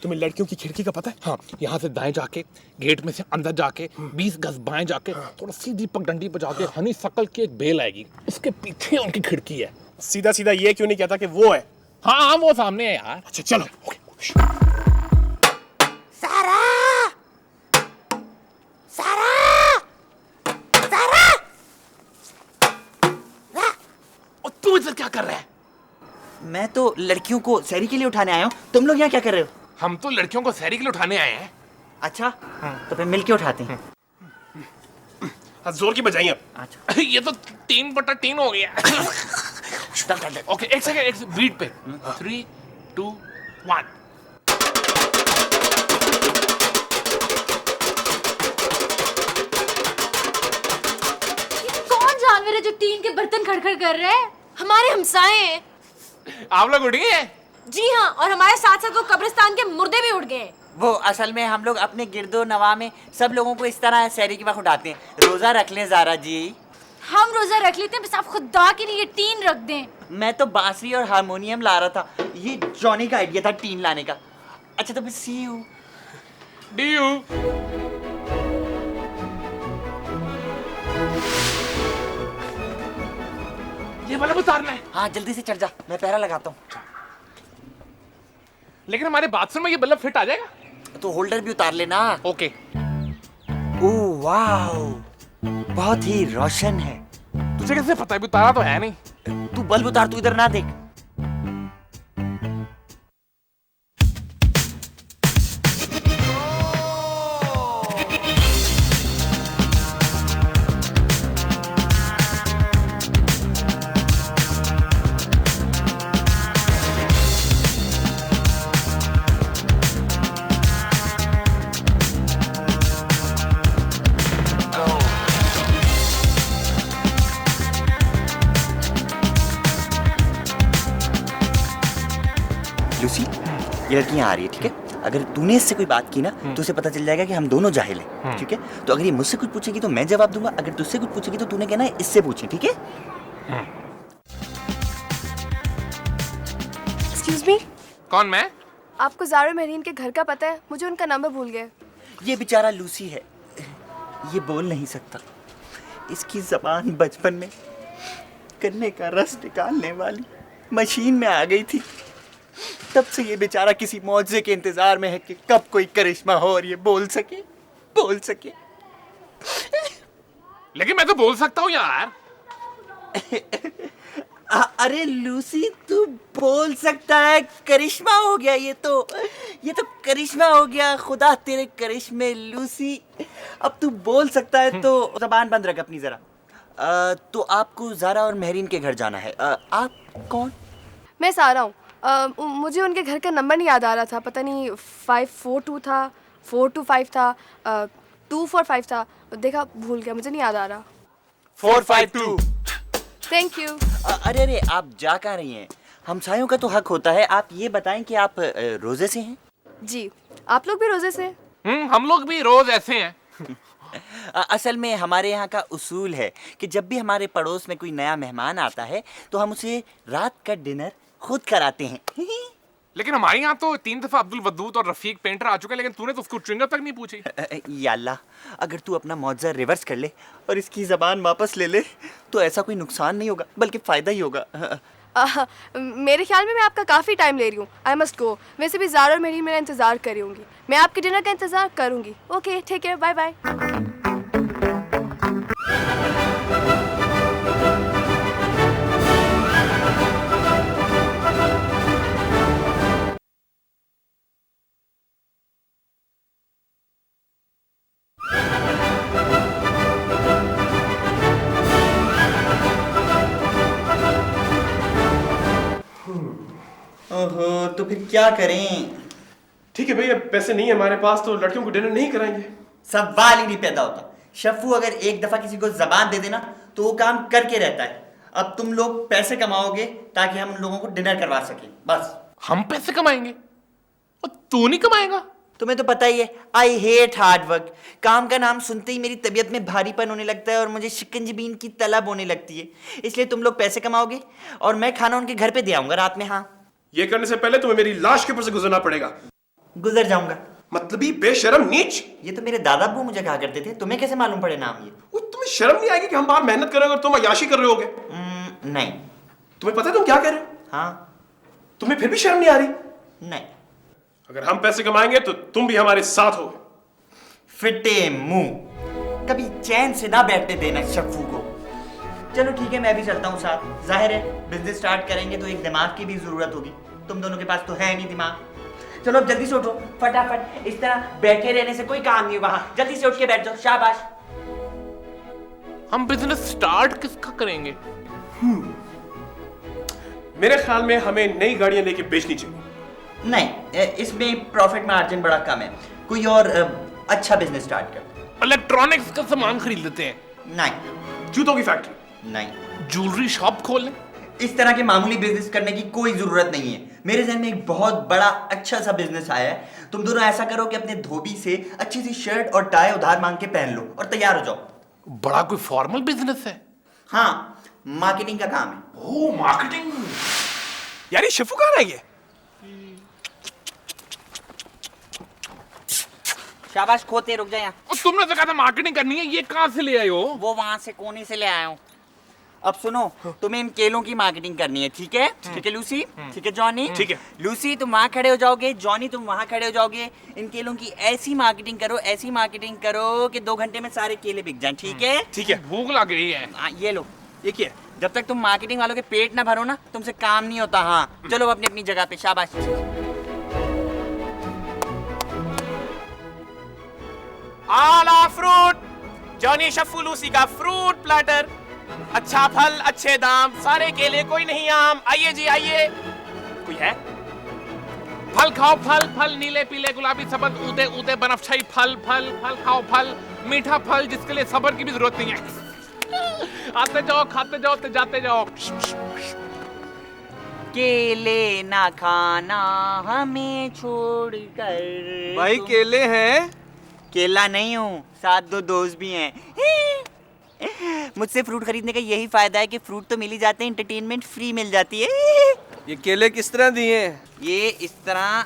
तुम्हें लड़कियों की खिड़की का पता है? हाँ, यहाँ से दाएं जाके गेट में से अंदर जाके 20 गज बाएं जाके थोड़ा सीधी पगडंडी पे जाके हनी शकल की एक बेल आएगी, उसके पीछे उनकी खिड़की है। सीधा सीधा ये क्यों नहीं कहता कि वो है? हाँ हाँ, वो सामने है यार। अच्छा चलो। सारा, सारा, सारा, और तू इधर क्या कर रहा है? मैं तो लड़कियों को शहरी के लिए उठाने आया हूँ। तुम लोग यहाँ क्या कर रहे हो? हम तो लड़कियों को शहरी के लिए उठाने आए हैं। अच्छा, तो फिर मिलके उठाते हैं। हाँ, जोर की बजाई अब। अच्छा, ये तो 3/3 हो गया। ओके, एक सेकंड, बीट पे 3, 2, 1। कौन जानवर है जो टीन के बर्तन खड़खड़ कर रहे हैं? हमारे हमसाए हैं। आप लोग उठ गए? जी हाँ, और हमारे साथ साथ वो कब्रिस्तान के मुर्दे भी उठ गए। वो असल में हम लोग अपने गिरदो नवा में सब लोगों को इस तरह शहरी के वक्त उठाते हैं। रोजा रख लें ज़ारा जी। हम रोजा रख लेते हैं, बस आप खुदा के लिए टीन रख दें। मैं तो बांसुरी और हारमोनियम ला रहा था। ये जॉनी का आइडिया था टीन लाने का। अच्छा, तो फिर सी यू। D you. ये वाला उतारना है। हाँ, जल्दी से चढ़ जा, मैं पहरा लगाता हूँ। लेकिन हमारे बाथरूम में ये बल्ब फिट आ जाएगा? तो होल्डर भी उतार लेना। ओके। ओह वाओ, बहुत ही रोशन है। तुझे कैसे पता है? उतारा तो है नहीं। तू बल्ब उतार, तू इधर ना देख। लूसी, ये लड़की यहाँ आ रही है, ठीक है? अगर तूने इससे कोई बात की ना तो उसे पता चल जाएगा कि हम दोनों जाहिल हैं, ठीक है? तो अगर ये मुझसे कुछ पूछेगी तो मैं जवाब दूंगा, अगर तुझसे कुछ पूछेगी तो तूने कहना है इससे पूछे, ठीक है? एक्सक्यूज मी, कौन? मैं? आपको ज़ारा मेहरीन के घर का पता है? मुझे उनका नंबर भूल गए। ये बेचारा लूसी है, ये बोल नहीं सकता। इसकी जबान बचपन में गन्ने का रस निकालने वाली मशीन में आ गई थी। तब से ये बेचारा किसी मौजज़े के इंतजार में है कि कब कोई करिश्मा हो और ये बोल सके। लेकिन मैं तो बोल सकता हूँ यार। अरे लूसी, तू बोल सकता है? करिश्मा हो गया ये तो करिश्मा हो गया। खुदा तेरे करिश्मे लूसी। अब तू बोल सकता है तो ज़बान बंद रख अपनी ज़रा। तो आपको ज़ारा और मेहरीन के घर जाना है। आप कौन? मैं सारा हूँ। मुझे उनके घर का नंबर नहीं याद आ रहा था। पता नहीं 542 था, 425 था, 245 था। देखा, भूल गया, मुझे नहीं याद आ रहा। 452। Thank you. अरे आप जा कहाँ रही हैं? हमसायों का तो हक होता है। आप ये बताएं कि आप रोज़े से हैं? जी, आप लोग भी रोजे से? हम लोग भी रोज ऐसे हैं। असल में हमारे यहाँ का उसूल है कि जब भी हमारे पड़ोस में कोई नया मेहमान आता है तो हम उसे रात का डिनर खुद कराते हैं। लेकिन हमारे यहाँ तो 3 दफा अब्दुल वदूद और रफीक पेंटर आ चुके हैं, लेकिन तूने तो उसको च्युइंगम तक नहीं पूछी। या अल्लाह, अगर तू अपना मुआवजा रिवर्स कर ले और इसकी ज़बान वापस ले ले तो ऐसा कोई नुकसान नहीं होगा बल्कि फ़ायदा ही होगा। मेरे ख्याल में मैं आपका काफ़ी टाइम ले रही हूँ। I must go. वैसे भी ज़ारा और मेरी मेरा इंतज़ार कर रही होंगी। मैं आपके डिनर का इंतज़ार करूँगी। ओके, ठीक है, बाय बाय। ओहो, तो फिर क्या करें? ठीक है भैया, पैसे नहीं है हमारे पास तो लड़कियों को डिनर नहीं कराएंगे। सवाल ही नहीं पैदा होता। शफ्फू अगर एक दफा किसी को जबान दे देना तो वो काम करके रहता है। अब तुम लोग पैसे कमाओगे ताकि हम उन लोगों को डिनर करवा सकें, बस। हम पैसे कमाएंगे और तू नहीं कमाएगा? तुम्हें तो पता ही है, आई हेट हार्ड वर्क। काम का नाम सुनते ही मेरी तबीयत में भारीपन होने लगता है और मुझे शिकंजबीन की तलब होने लगती है। इसलिए तुम लोग पैसे कमाओगे और मैं खाना उनके घर पे दे आऊंगा रात में। हाँ, ये करने से पहले तुम्हें मेरी लाश के ऊपर से गुजरना पड़ेगा। गुजर जाऊंगा। मतलबी बेशरम नीच। ये तो मेरे दादा अब्बू मुझे कहा करते थे, तुम्हें कैसे मालूम पड़े नाम ये? वो तुम्हें शर्म नहीं आएगी कि हम बाहर मेहनत कर रहे हो और तुम अय्याशी कर रहे होगे? नहीं। तुम्हें पता है तुम क्या कर रहे हो? हाँ। तुम्हें फिर भी शर्म नहीं आ रही? नहीं। अगर हम पैसे कमाएंगे तो तुम भी हमारे साथ हो। फिटे मुंह, कभी चैन से ना बैठने देना शक्फू को। चलो ठीक है, मैं भी चलता हूँ साथ। जाहिर है बिजनेस स्टार्ट करेंगे तो एक दिमाग की भी जरूरत होगी, तुम दोनों के पास तो है नहीं दिमाग। चलो अब जल्दी से उठो फटाफट, इस तरह बैठे रहने से कोई काम नहीं होगा। हाँ, जल्दी से उठ के बैठ जाओ, शाबाश। हम बिजनेस स्टार्ट किसका करेंगे? मेरे ख्याल में हमें नई गाड़ियां लेके बेचनी चाहिए। नहीं, इसमें प्रॉफिट मार्जिन बड़ा कम है, कोई और अच्छा बिजनेस स्टार्ट कर। इलेक्ट्रॉनिक्स का सामान खरीद लेते हैं। नहीं। जूतों की फैक्ट्री? नहीं। ज्वेलरी शॉप खोल लें। इस तरह के मामूली बिजनेस करने की कोई जरूरत नहीं है। मेरे जहन में एक बहुत बड़ा अच्छा सा बिजनेस आया है। तुम दोनों ऐसा करो कि अपने धोबी से अच्छी सी शर्ट और टाई उधार मांग के पहन लो और तैयार हो जाओ। बड़ा कोई फॉर्मल बिजनेस है? हाँ, मार्केटिंग का काम है। ओह, मार्केटिंग। यार ये शफू कहाँ रह गया? शाबाश खोते, रुक जा यहाँ। तुमने तो कहा था मार्केटिंग करनी है, ये कहाँ से ले आए हो? वो वहां से कोने से ले आया हूँ। अब सुनो, तुम्हें इन केलों की मार्केटिंग करनी है, ठीक है? ठीक है लूसी, ठीक है जॉनी, ठीक है। लूसी तुम वहां खड़े हो जाओगे, जॉनी तुम वहां खड़े हो जाओगे। इन केलों की ऐसी मार्केटिंग करो, ऐसी मार्केटिंग करो कि 2 घंटे में सारे केले बिक जाएं, ठीक है? ठीक है। भूख लग रही है। हाँ, ये लो। ये क्या है? जब तक तुम मार्केटिंग वालों के पेट ना भरो ना, तुमसे काम नहीं होता। हाँ चलो अपनी अपनी जगह पे, शाबाश। आला फ्रूट, जॉनी शफू लूसी का फ्रूट प्लाटर। अच्छा फल, अच्छे दाम, सारे केले, कोई नहीं आम। आइए जी आइए। कोई है? फल खाओ, फल फल, नीले पीले गुलाबी सफेद ऊदे ऊदे बनफशाई फल फल फल खाओ, फल मीठा फल जिसके लिए सब्र की भी जरूरत नहीं है। आते जाओ, खाते जाओ, ते जाते जाओ। केले ना खाना हमें छोड़कर। भाई केले हैं? केला नहीं हूँ, साथ 2 दोस्त भी हैं। मुझसे फ्रूट खरीदने का यही फायदा है कि फ्रूट तो मिल ही जाते हैं, एंटरटेनमेंट फ्री मिल जाती है। ये केले किस तरह दिए? ये इस तरह,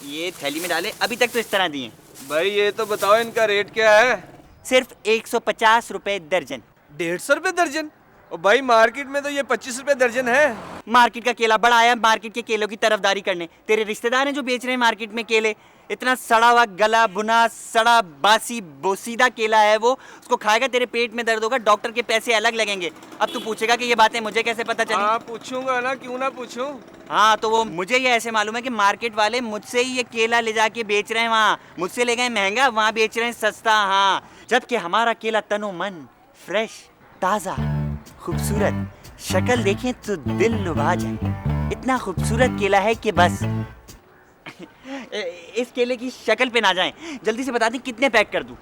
ये थैली में डाले, अभी तक तो इस तरह दिए। भाई ये तो बताओ इनका रेट क्या है? सिर्फ 150 रुपए दर्जन। 150 रुपए दर्जन? और भाई मार्केट में तो ये 25 रुपए दर्जन है। मार्केट का केला बड़ा आया मार्केट के केलों की तरफदारी करने। तेरे रिश्तेदार हैं जो बेच रहे हैं मार्केट में केले। इतना सड़ा हुआ, गला भुना, सड़ा बासी बोसीदा केला है वो। उसको खाएगा तेरे पेट में दर्द होगा, डॉक्टर के पैसे अलग लगेंगे। अब तू पूछेगा कि ये बातें मुझे कैसे पता चली? हाँ पूछूंगा ना, क्यों ना पूछूं। हाँ तो वो मुझे ये ऐसे मालूम है कि मार्केट वाले मुझसे ही ये केला ले जाके बेच रहे हैं। वहाँ मुझसे ले गए महंगा, वहाँ बेच रहे हैं सस्ता। हाँ, जबकि हमारा केला तनो मन, फ्रेश, ताज़ा, खूबसूरत, शक्ल देखें तो दिल लुभा जाए। इतना खूबसूरत केला है कि बस इस केले की शक्ल पे ना जाएं। जल्दी से बता दें कितने पैक कर दूं?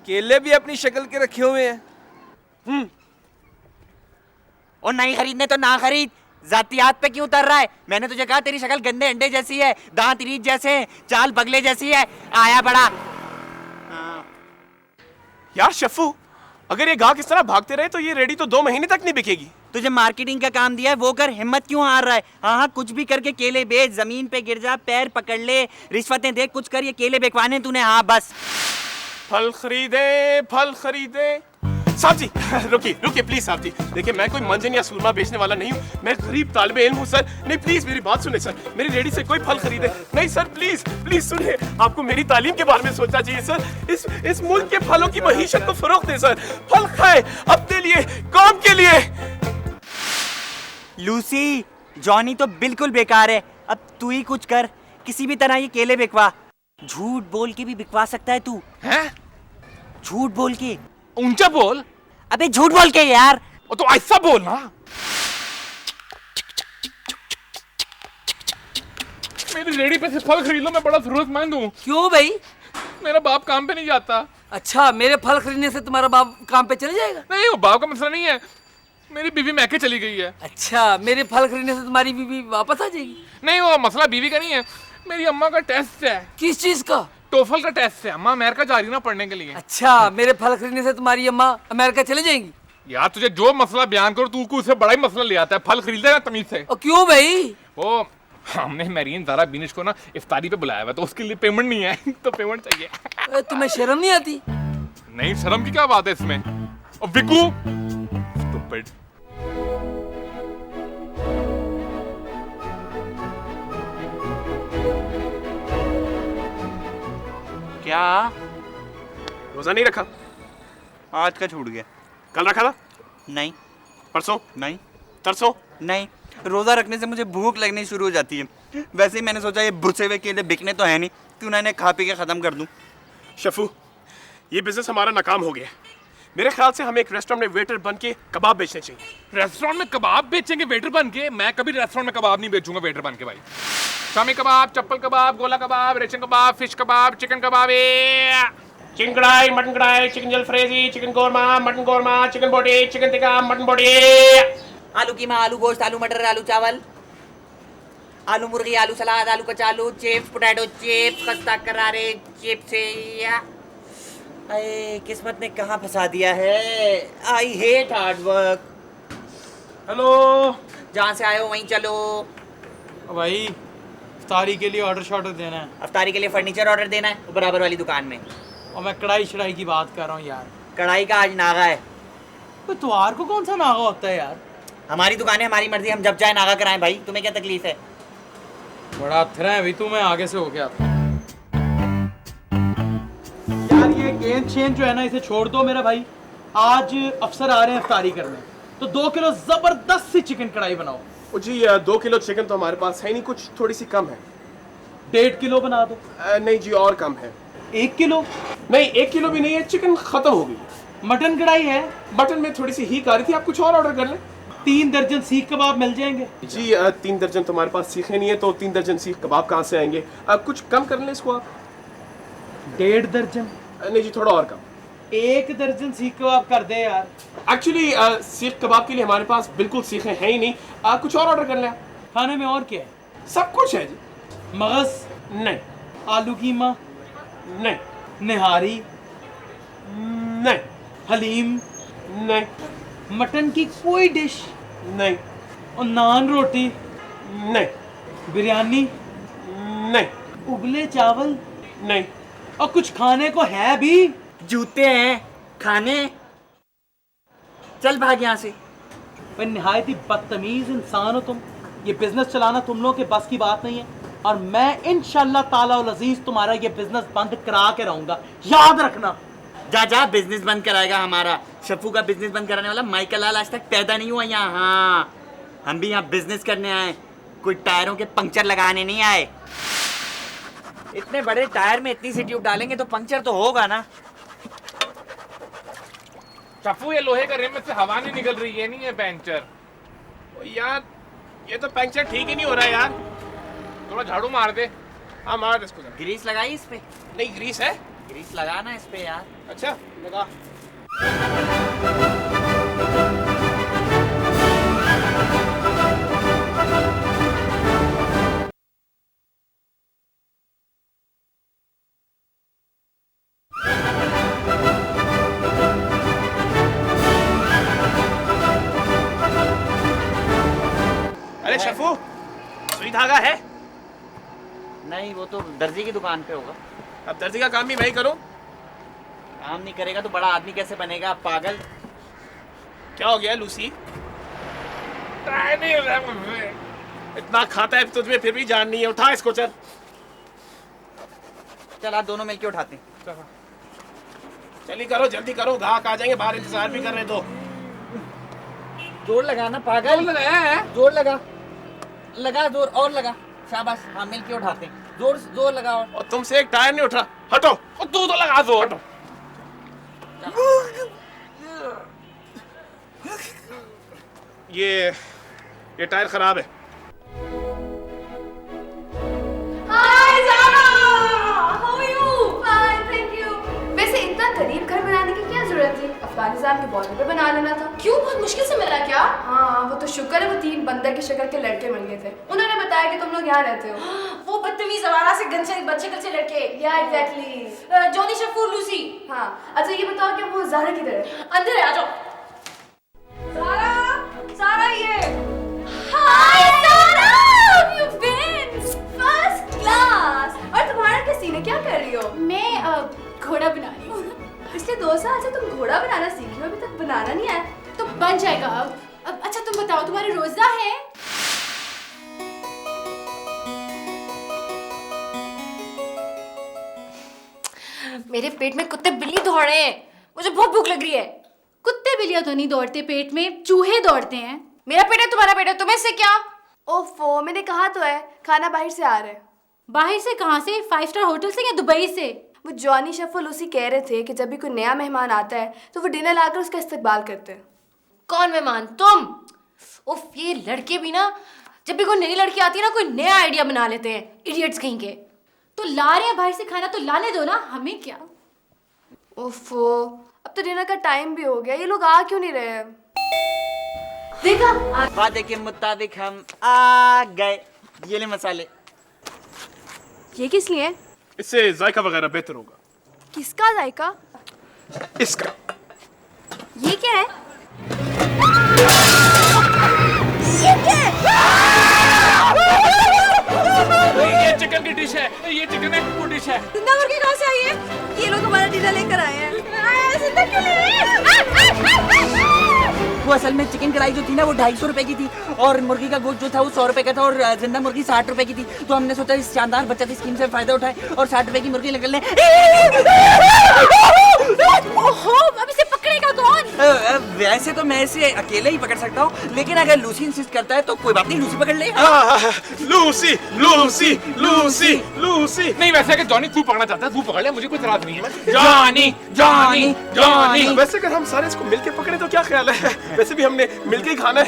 केले भी अपनी शक्ल के रखे हुए हैं। और नहीं खरीदने तो ना खरीद, जातियात पे क्यों उतर रहा है? मैंने तुझे कहा तेरी शक्ल गंदे अंडे जैसी है, दांत रीछ जैसे हैं, चाल बगले जैसी है। आया बड़ा। यार शफू, अगर ये गाहक इस तरह भागते रहे तो ये रेडी तो 2 महीने तक नहीं बिकेगी। तुझे मार्केटिंग का काम दिया है, वो कर। हिम्मत क्यों हार रहा है? हाँ कुछ भी करके केले बेच, जमीन पे गिर जा, पैर पकड़ ले, रिश्वतें दे, कुछ कर, ये केले बिकवाने तूने। हाँ बस। फल खरीदे, फल खरीदे। साहब जी रुकिए रुकिए प्लीज साहब जी। देखिए मैं कोई मंजन या सूरमा बेचने वाला नहीं हूँ, मैं गरीब तालिबे इल्म हूँ सर। नहीं प्लीज मेरी बात सुने सर, मेरी रेडी से कोई फल खरीदे नहीं सर, प्लीज प्लीज सुनिए। आपको मेरी तालीम के बारे में सोचना चाहिए सर। इस मुल्क के फलों की महीशत को फरोग दे सर। फल खाए अपने लिए, कौम के लिए। लूसी, जॉनी तो बिल्कुल बेकार है। अब तू ही कुछ कर, किसी भी तरह ये केले बिकवा। झूठ बोल के भी बिकवा सकता है तू। हैं? झूठ बोल के। ऊंचा बोल। अबे झूठ बोल के यार। और तो ऐसा बोल ना। मेरी रेडी पे से फल खरीद लो, मैं बड़ा जरूरतमंद हूँ। क्यों भाई? मेरा बाप काम पे नहीं जाता। अच्छा, मेरे फल खरीदने से तुम्हारा बाप काम पे चले जाएगा? नहीं, वो बाप का मसला नहीं है, मेरी बीवी मैके चली गई है। अच्छा, मेरे फल खरीदने से तुम्हारी बीवी वापस आ जाएगी? नहीं, वो मसला बीवी का नहीं है, मेरी अम्मा का टेस्ट है। किस चीज का? टोफल का टेस्ट है, अम्मा अमेरिका जा रही ना पढ़ने के लिए। अच्छा, मेरे फल खरीदने से तुम्हारी अम्मा अमेरिका चले जाएंगी? यार तुझे जो मसला बयान करो तू उससे बड़ा ही मसला ले आता है। फल खरीदे ना तमीज से। और क्यों भाई? वो हमने मेरीन ज़ारा बिनिश को ना इफ्तारी पे बुलाया हुआ, तो उसके लिए पेमेंट नहीं है तो पेमेंट चाहिए। तुम्हें शर्म नहीं आती? नहीं, शर्म की क्या बात है इसमें? और विकू Stupid. क्या? रोजा नहीं रखा? आज का छूट गया। कल रखा था? नहीं। परसों? नहीं। तरसों? नहीं। रोज़ा रखने से मुझे भूख लगनी शुरू हो जाती है। वैसे ही मैंने सोचा ये भुसे हुए केले बिकने तो है नहीं, क्यों ना इन्हें खा पी के ख़त्म कर दूं। शफू, ये बिजनेस हमारा नाकाम हो गया। मेरे ख्याल से हमें एक रेस्टोरेंट में वेटर बन के कबाब बेचने चाहिए। रेस्टोरेंट में कबाब बेचेंगे वेटर बन के? मैं कभी रेस्टोरेंट में कबाब नहीं बेचूंगा वेटर बन के भाई। शामी कबाब, चप्पल कबाब, गोला कबाब, रेशम कबाब, फिश कबाब, चिकन कबाब, चिकन कढ़ाई, मटन कढ़ाई, chicken jalfrezi, chicken korma, mutton korma, chicken बोटी, चिकन टिक्का, मटन बोटी, आलू कीमा, आलू गोश्त, आलू मटर, आलू चावल, आलू मुर्गी, आलू सलाद, आलू कचालू, चिप्स, पोटैटो चिप्स, खस्ता करारे चिप्स। अरे किस्मत ने कहाँ फंसा दिया है। I hate hard work. Hello जहाँ से आए हो वहीं चलो। भाई, इफ्तारी के लिए ऑर्डर शॉर्डर देना है अफ्तारी के लिए फर्नीचर ऑर्डर देना है, वो बराबर वाली दुकान में। और मैं कढ़ाई शढ़ाई की बात कर रहा हूँ यार। कढ़ाई का आज नागा है। तो त्योहार को कौन सा नागा होता है यार? हमारी दुकान है, हमारी मर्जी, हम जब चाहे नागा कराएं भाई, तुम्हें क्या तकलीफ है? बड़ा अथरा है भाई तू, मैं आगे से हो गया यार। ये गेंद चेंज जो है ना, इसे छोड़ दो मेरा भाई। आज अफसर आ रहे हैं इफ्तारी करने, तो 2 किलो जबरदस्त सी चिकन कढ़ाई बनाओ। ओ जी 2 किलो चिकन तो हमारे पास है नहीं, कुछ थोड़ी सी कम है। 1.5 किलो बना दो। नहीं जी, और कम है। 1 किलो? नहीं, 1 किलो भी नहीं है, चिकन खत्म हो गई। मटन कढ़ाई है? मटन में थोड़ी सी हीक आ रही थी, आप कुछ और ऑर्डर कर लें। 3 दर्जन सीख कबाब मिल जाएंगे? जी 3 दर्जन तो हमारे पास सीखे नहीं है, तो 3 दर्जन सीख कबाब कहाँ से आएंगे? कुछ कम कर लें इसको आप। 1.5 दर्जन? नहीं जी, थोड़ा और कम। 1 दर्जन सीख कबाब कर दे यार। एक्चुअली सीख कबाब के लिए हमारे पास बिल्कुल सीखे हैं ही नहीं, कुछ और ऑर्डर कर लें। खाने में और क्या है? सब कुछ है जी। मगज? नहीं। आलू कीमा? नहीं। निहारी? नहीं। हलीम? नहीं। मटन की कोई डिश? नहीं। और नान रोटी? नहीं। बिरयानी? नहीं। उबले चावल? नहीं। और कुछ खाने को है भी? जूते हैं खाने। चल भाग यहाँ से। भाई निहायत ही बदतमीज इंसान हो तुम। ये बिजनेस चलाना तुम लोगों के बस की बात नहीं है, और मैं इंशाल्लाह ताला और अजीज तुम्हारा ये बिजनेस बंद करा के रहूंगा, याद रखना। जा जा, बिजनेस बंद कराएगा हमारा। शफू का बिजनेस बंद कराने वाला माइकल लाल आज तक पैदा नहीं हुआ यहाँ। हाँ, हम भी यहाँ बिजनेस करने आए, कोई टायरों के पंक्चर लगाने नहीं आए। इतने बड़े टायर में इतनी सी ट्यूब डालेंगे तो पंक्चर तो होगा ना। चप्पू, ये लोहे का रिम में से हवा नहीं निकल रही है, नहीं है पंक्चर। यार ये तो पंक्चर ठीक ही नहीं हो रहा है यार। थोड़ा झाड़ू मार दे। हाँ मार इसको जरा। ग्रीस लगाई इस पे? नहीं, ग्रीस है। ग्रीस लगाना इस पे यार। अच्छा लगा। अरे शफू, सुई धागा है? नहीं, वो तो दर्जी की दुकान पे होगा। अब दर्जी का काम भी मैं ही करूं? काम नहीं करेगा तो बड़ा आदमी कैसे बनेगा पागल? क्या हो गया लूसी? ट्राई नहीं हो रहा मुझे। इतना खाता है तुझमें फिर भी जान नहीं है। उठा इसको, चल। चल आप दोनों मिलके उठाते हैं। जल्दी करो, जल्दी करो, ग्राहक आ जाएंगे, बाहर इंतजार भी कर रहे तो। जोर लगाना पागल। जोर लगा, लगा जोर, और लगा। शाबाश, हाँ मिलके उठाते हैं। जोर जोर लगाओ। और तुमसे एक टायर नहीं उठ रहा। हटो। और तू तो लगा दो। हटो। ये टायर खराब है। Hi Zara, how are you? Fine, thank you. वैसे इतना करीब घर बनाने की क्या जरूरत थी? अफगानिस्तान के बॉर्डर पे बना लेना था। क्यों, बहुत मुश्किल से मिला क्या? हाँ, वो तो शुक्र है वो 3 बंदर की शक्ल के लड़के मिल गए थे। उन्होंने बताया कि तुम लोग यहाँ रहते हो। वो बदतमीज आवारा से गंजे बच्चे लड़के। या एग्जैक्टली। Johnny, शफू, Lucy. हाँ, अच्छा ये बताओ कि वो ज़ारा किधर है? अंदर है, आ जाओ। ज़ारा, ज़ारा ये। हाय Zaara, how have you been? घोड़ा बना रही हूँ। पिछले 2 साल से तुम घोड़ा बनाना सीख रहे हो, अभी तक बनाना नहीं आया। तो बन जाएगा अब। अच्छा तुम बताओ, तुम्हारे रोजा है? मेरे पेट में कुत्ते बिल्ली दौड़ रहे हैं, मुझे बहुत भूख लग रही है। कुत्ते बिल्लियां तो नहीं दौड़ते पेट में, चूहे दौड़ते हैं। मेरा पेट है तुम्हारा पेट है, तुम्हें से क्या? ओफो, मैंने कहा तो है खाना बाहर से आ रहा है। बाहर से कहाँ से? 5 स्टार होटल से या दुबई से? वो जॉनी शेफ और लूसी कह रहे थे कि जब भी कोई नया मेहमान आता है तो वो डिनर लाकर उसका इस्तकबाल करते हैं। कौन मेहमान? तुम? उफ, ये लड़के भी ना, जब भी कोई नई लड़की आती है ना, कोई नया आइडिया बना लेते हैं, इडियट्स कहीं के। तो ला रहे हैं बाहर से खाना, तो लाने दो ना, हमें क्या। ओफो, अब तो डिनर का टाइम भी हो गया, ये लोग आ क्यों नहीं रहे हैं? देखा, वादे के मुताबिक हम आ गए। ये ले मसाले। ये किस लिए? इससे जायका वगैरह बेहतर होगा। किसका जायका? इसका। ये क्या है? ये क्या है? ये चिकन की डिश है, ये चिकन है, वो डिश है। जिंदा मुर्गी कहाँ से आई है? ये लोग हमारा डिनर लेकर आए हैं। जिंदा क्यों वो असल में चिकन कढ़ाई जो थी ना वो 250 रुपए की थी और मुर्गी का गोश्त जो था वो 100 रुपए का था और जिंदा मुर्गी 60 रुपए की थी। तो हमने सोचा इस शानदार बचत स्कीम से फायदा उठाए और 60 रुपए की मुर्गी निकलने। ओहो, अब इसे पकड़ेगा कौन? वैसे तो मैं इसे अकेले ही पकड़ सकता हूँ, लेकिन अगर लूसी इंसिस्ट करता है तो कोई बात नहीं, लूसी पकड़ ले। Lucy Lucy Lucy Lucy. नहीं, वैसे अगर जॉनी तू पकड़ना चाहता है तू पकड़ ले, मुझे कोई इतराज नहीं है। Johnny Johnny Johnny. वैसे अगर हम सारे इसको मिलके पकड़े तो क्या ख्याल है? वैसे भी हमने मिलके ही खाना है।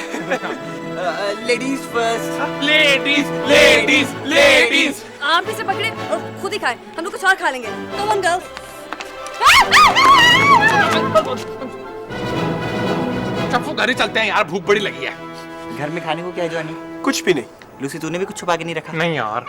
Ladies first. Ladies ladies ladies. आप इसे पकड़े और खुद ही खाएं, हम लोग कुछ और खा लेंगे। Come on girls. चप्पू घर ही चलते हैं यार, भूख बड़ी लगी है। घर में खाने को क्या है जॉनी? कुछ भी नहीं। लूसी तूने भी कुछ छुपा के नहीं रखा? नहीं यार।